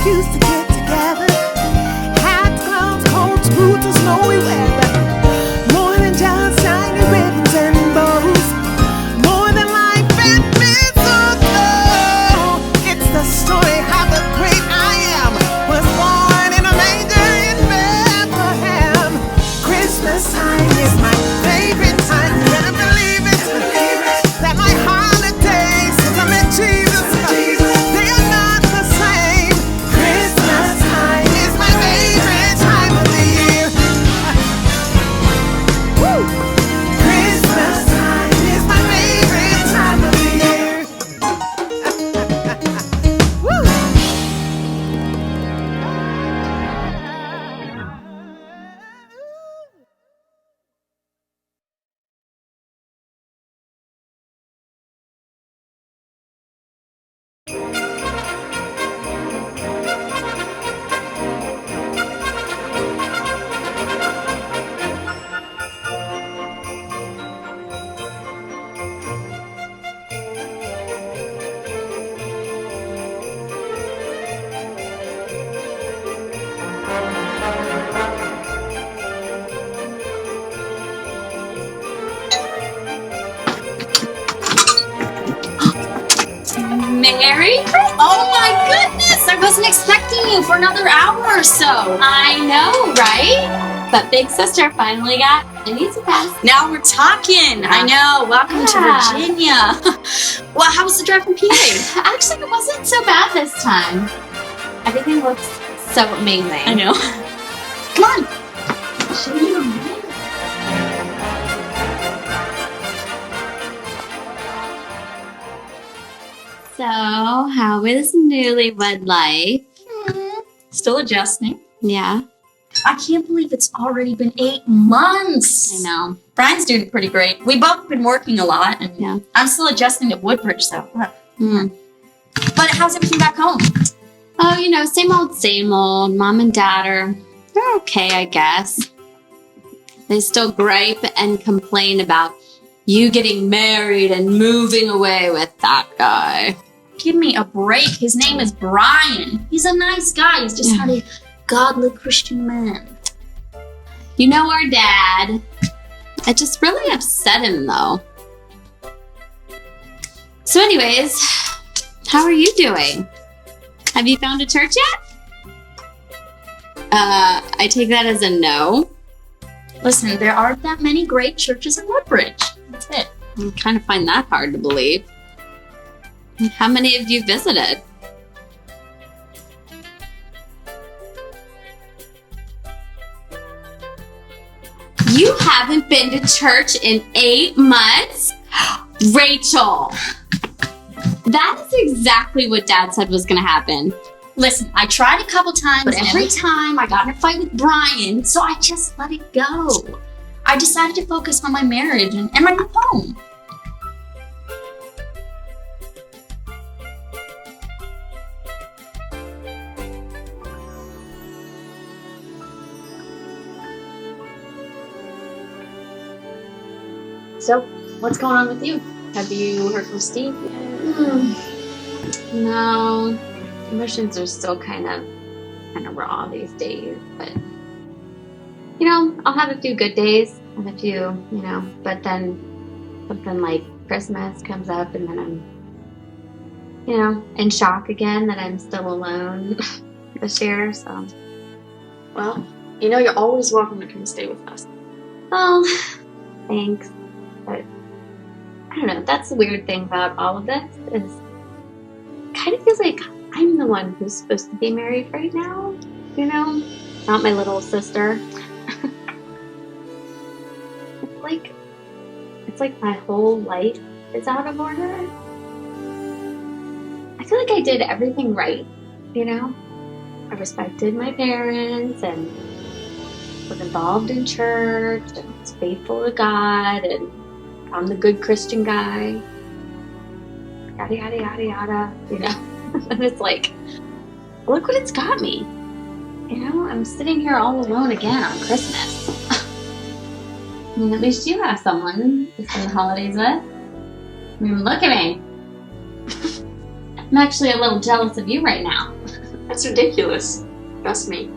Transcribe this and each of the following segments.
used to get together. Hats, clouds, cold, smooth to snowy weather. More than just shiny ribbons and bows. More than life and mistletoe. It's the story how the great I am was born in a manger in Bethlehem. Christmas time is my favorite time. Better believe it, that my holidays since I met Jesus, they are not the same. Christmas time is my favorite time of the year. Woo! Christmas time is my favorite time of the year. Woo! Merry Christmas! Oh my goodness! I wasn't expecting you for another hour or so. I know, right? But big sister finally got an easy pass. Now we're talking. I know. Welcome to Virginia. Well, how was the drive from PA? Actually, it wasn't so bad this time. Everything looks so amazing. I know. Come on. I'll show you around. So, how is newlywed life? Still adjusting. Yeah. I can't believe it's already been 8 months. I know. Brian's doing pretty great. We've both been working a lot, and I'm still adjusting to Woodbridge, though. But how's everything back home? Oh, you know, same old. Mom and Dad they're okay, I guess. They still gripe and complain about you getting married and moving away with that guy. Give me a break. His name is Brian. He's a nice guy. He's just not a godly Christian man. You know our dad. It just really upset him, though. So anyways, how are you doing? Have you found a church yet? I take that as a no. Listen, there aren't that many great churches in Woodbridge. That's it. I kind of find that hard to believe. How many have you visited? You haven't been to church in 8 months? Rachel! That is exactly what Dad said was going to happen. Listen, I tried a couple times, but every time I got in a fight with Brian, so I just let it go. I decided to focus on my marriage and my new home. So, what's going on with you? Have you heard from Steve yet? No. Emotions are still kind of raw these days, but you know, I'll have a few good days and a few, but then something like Christmas comes up and then I'm, in shock again that I'm still alone this year, so. Well, you're always welcome to come stay with us. Oh, thanks, but I don't know, that's the weird thing about all of this is it kind of feels like I'm the one who's supposed to be married right now, not my little sister. It's like my whole life is out of order. I feel like I did everything right, I respected my parents and was involved in church and was faithful to God and I'm the good Christian guy. Yada, yada, yada, yada, And it's like, look what it's got me. I'm sitting here all alone again on Christmas. I mean, at least you have someone to spend the holidays with. I mean, look at me. I'm actually a little jealous of you right now. That's ridiculous. Trust me.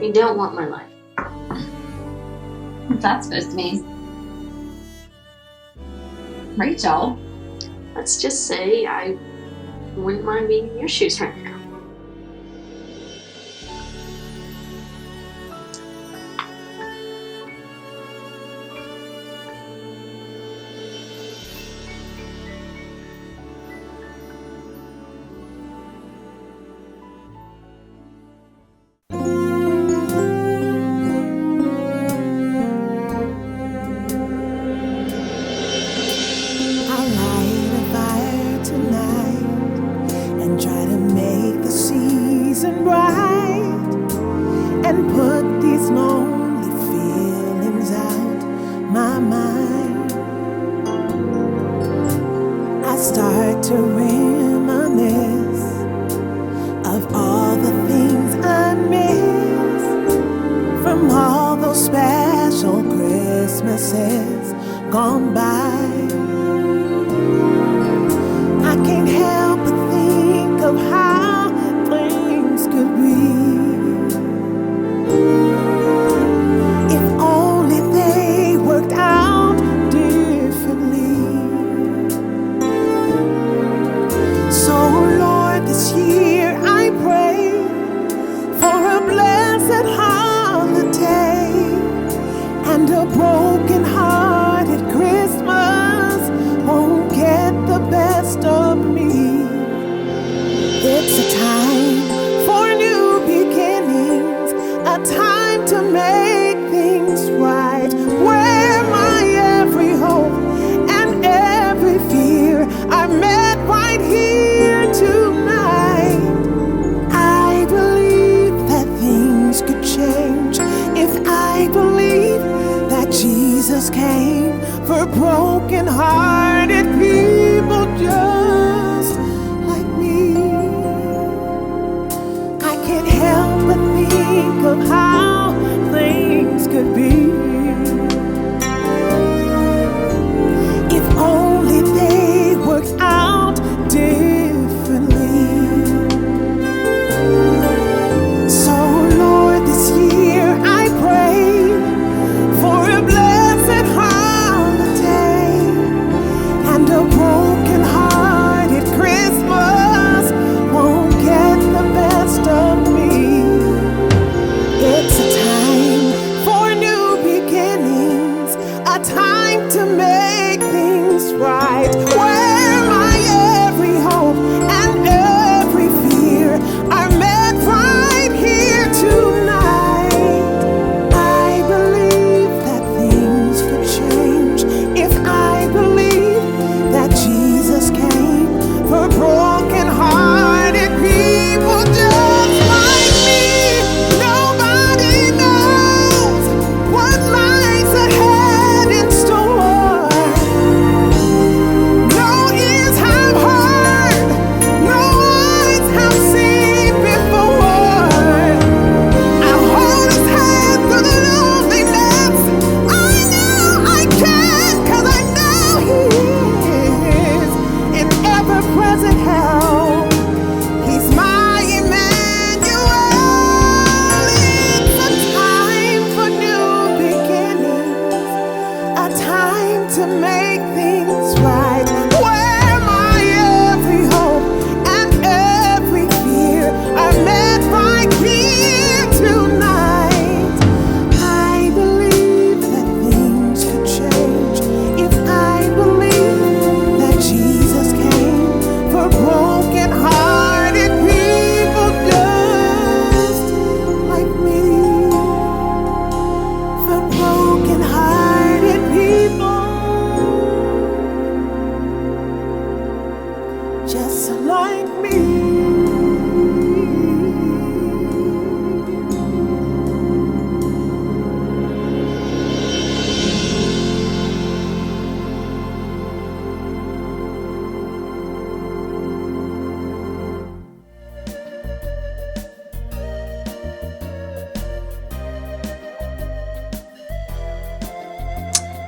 You don't want my life. What's that supposed to mean? Rachel? Let's just say I wouldn't mind being in your shoes right now.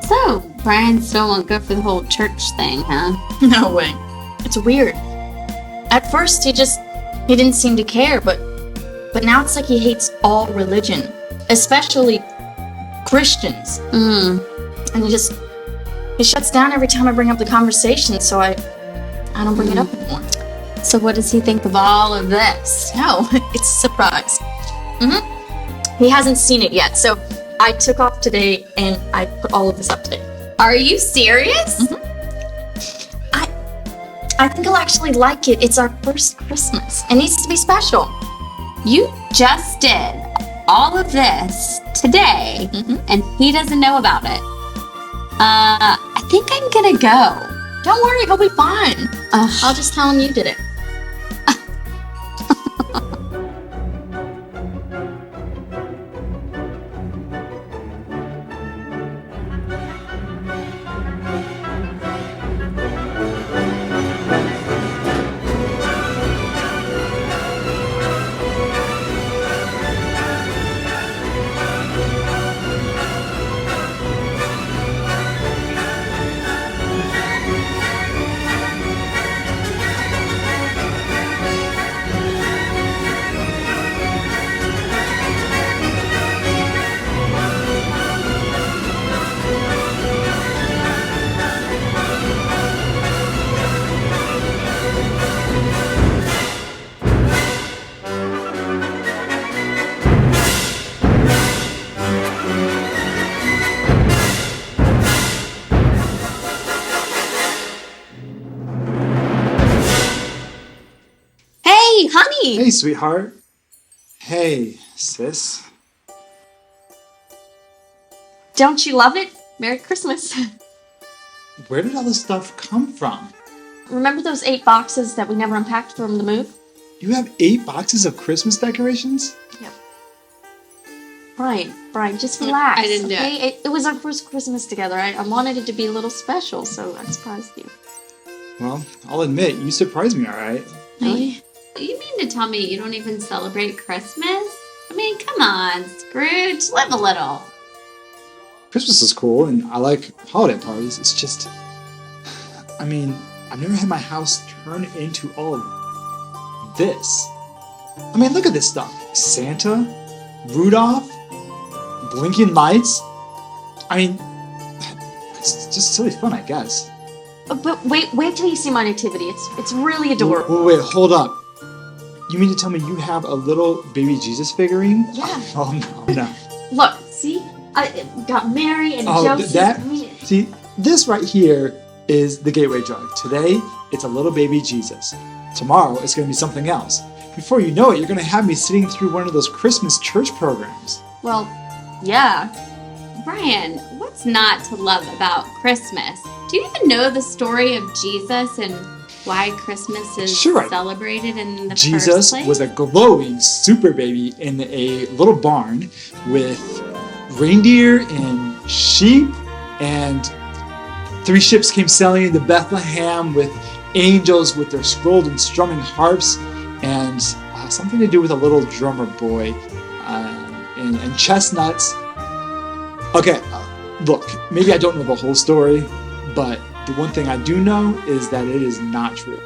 So, Brian still won't go for the whole church thing, huh? No way. It's weird. At first, he just he didn't seem to care, but now it's like he hates all religion, especially Christians. And he shuts down every time I bring up the conversation, so I don't bring it up anymore. So what does he think of all of this? No, it's a surprise. He hasn't seen it yet, so I took off today and I put all of this up today. Are you serious? I think he'll actually like it. It's our first Christmas. It needs to be special. You just did all of this today, and he doesn't know about it. I think I'm gonna go. Don't worry, he'll be fine. I'll just tell him you did it. Honey! Hey, sweetheart. Hey, sis. Don't you love it? Merry Christmas. Where did all this stuff come from? Remember those 8 boxes that we never unpacked from the move? You have 8 boxes of Christmas decorations? Yeah. Brian, just relax. I didn't do it. It was our first Christmas together. I wanted it to be a little special, so I surprised you. Well, I'll admit, you surprised me, all right? Really? You mean to tell me you don't even celebrate Christmas? I mean, come on, Scrooge, live a little. Christmas is cool, and I like holiday parties. It's just, I mean, I've never had my house turn into all of this. I mean, look at this stuff. Santa, Rudolph, blinking lights. I mean, it's just silly fun, I guess. But wait till you see my nativity. It's really adorable. Wait, hold up. You mean to tell me you have a little baby Jesus figurine? Yeah. Oh, no. Look, see? I got Mary and Joseph. See, this right here is the gateway drug. Today, it's a little baby Jesus. Tomorrow, it's going to be something else. Before you know it, you're going to have me sitting through one of those Christmas church programs. Well, yeah. Brian, what's not to love about Christmas? Do you even know the story of Jesus and why Christmas is celebrated in the Jesus first place? was a glowing super baby in a little barn with reindeer and sheep, and 3 ships came sailing into Bethlehem with angels with their scrolled and strumming harps, and something to do with a little drummer boy and chestnuts. Okay, look, maybe I don't know the whole story, but the one thing I do know is that it is not true.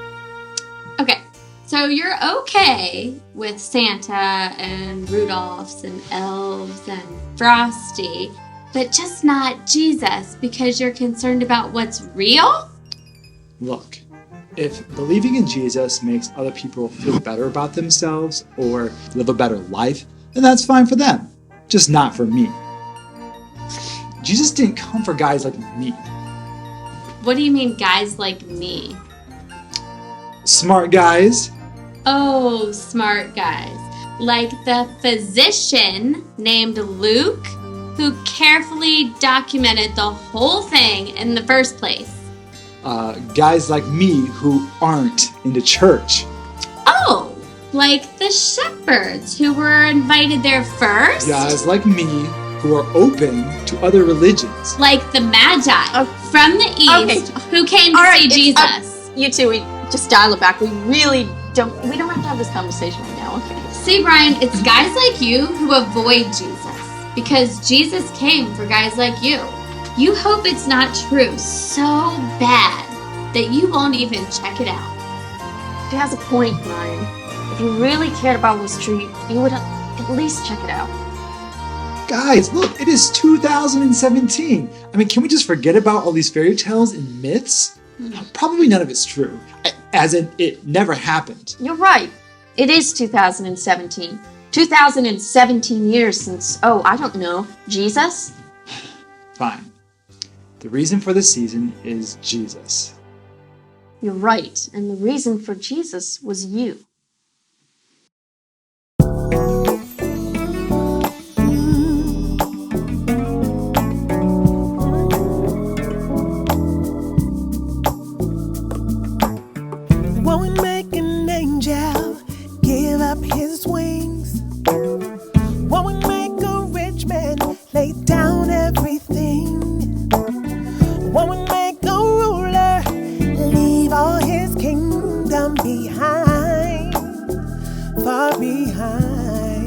Okay, so you're okay with Santa and Rudolph's and elves and Frosty, but just not Jesus because you're concerned about what's real? Look, if believing in Jesus makes other people feel better about themselves or live a better life, then that's fine for them, just not for me. Jesus didn't come for guys like me. What do you mean, guys like me? Smart guys. Oh, smart guys. Like the physician named Luke, who carefully documented the whole thing in the first place. Guys like me who aren't into church. Oh, like the shepherds who were invited there first? Guys like me who are open to other religions. Like the Magi from the East who came to see Jesus. You two, we just dial it back. We don't have to have this conversation right now, okay? See, Brian, it's guys like you who avoid Jesus because Jesus came for guys like you. You hope it's not true so bad that you won't even check it out. She has a point, Brian. If you really cared about what was true, you would at least check it out. Guys, look, it is 2017. I mean, can we just forget about all these fairy tales and myths? Probably none of it's true, as in it never happened. You're right. It is 2017. 2017 years since, I don't know, Jesus? Fine. The reason for the season is Jesus. You're right. And the reason for Jesus was you. Won't make an angel give up his wings? Won't make a rich man lay down everything? Won't make a ruler leave all his kingdom behind, far behind?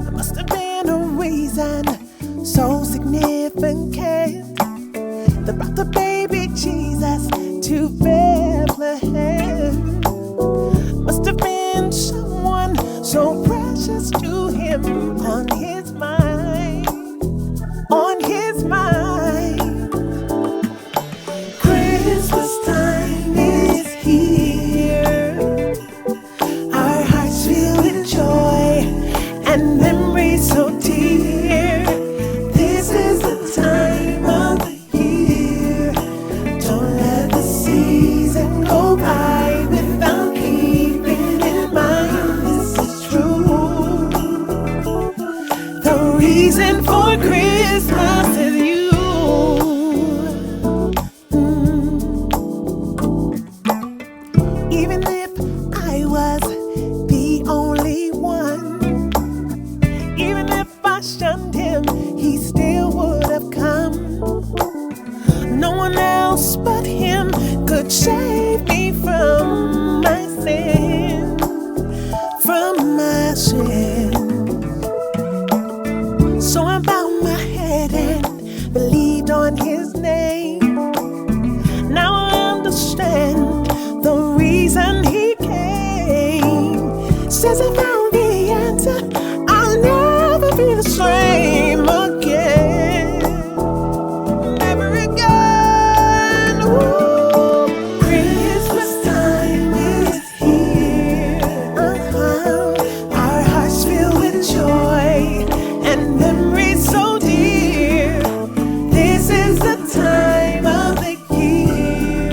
There must have been a reason so significant that brought the baby Jesus to Bethlehem. Must have been someone so precious to him, on his mind, on his mind. Christmas time is here. Our hearts fill with joy and memories so dear. This is the time of the year. Don't let the season go by without keeping in mind this is true. The reason for Christmas is you. Even if I was the only one, even if I shunned him, he still would have come. No one else but him could save me from my sin, from my sin. So I bowed my head and believed on his name. Now I understand the reason he came. Says I found the answer, I'll never be the same again. Never again. Ooh. Christmas time is here. Our hearts fill with joy and memories so dear. This is the time of the year.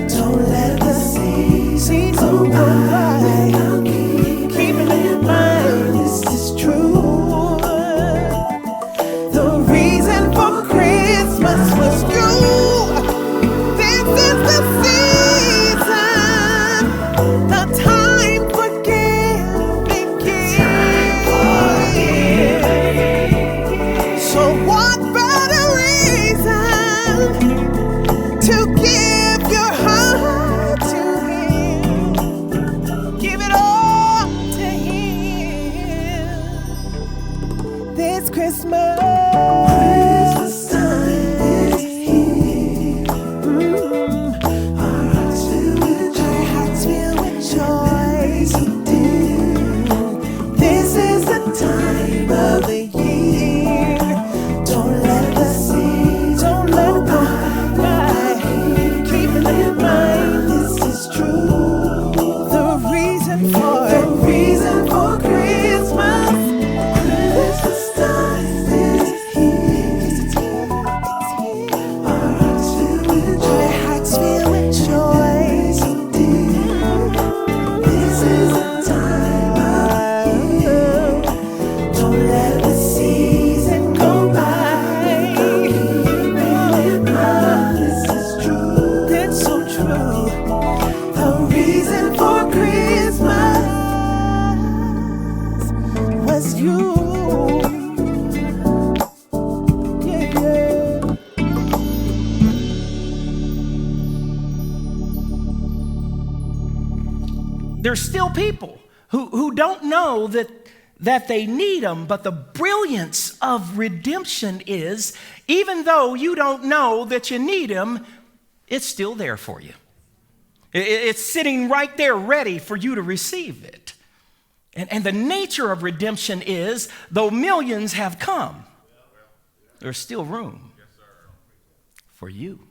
Don't let the season go by. Keep it in mind, this is true. The reason for Christmas was you. This is the season, the time for giving gifts. So what better reason to give your heart to him? Give it all to him this Christmas. Christmas time is here. Our hearts fill with joy. This is the time of the year. Don't let the season go by. Keep it in mind, this is true. The reason for Christmas. Christmas time is here. It's here. Our hearts fill with joy. This is the time of year. Don't let the season go by. Keep it in mind, this is true. It's so true. The reason for Christmas was you. Yeah, yeah. There's still people who don't know that they need them, but the brilliance of redemption is, even though you don't know that you need him, it's still there for you. It's sitting right there ready for you to receive it. And the nature of redemption is, though millions have come, there's still room for you.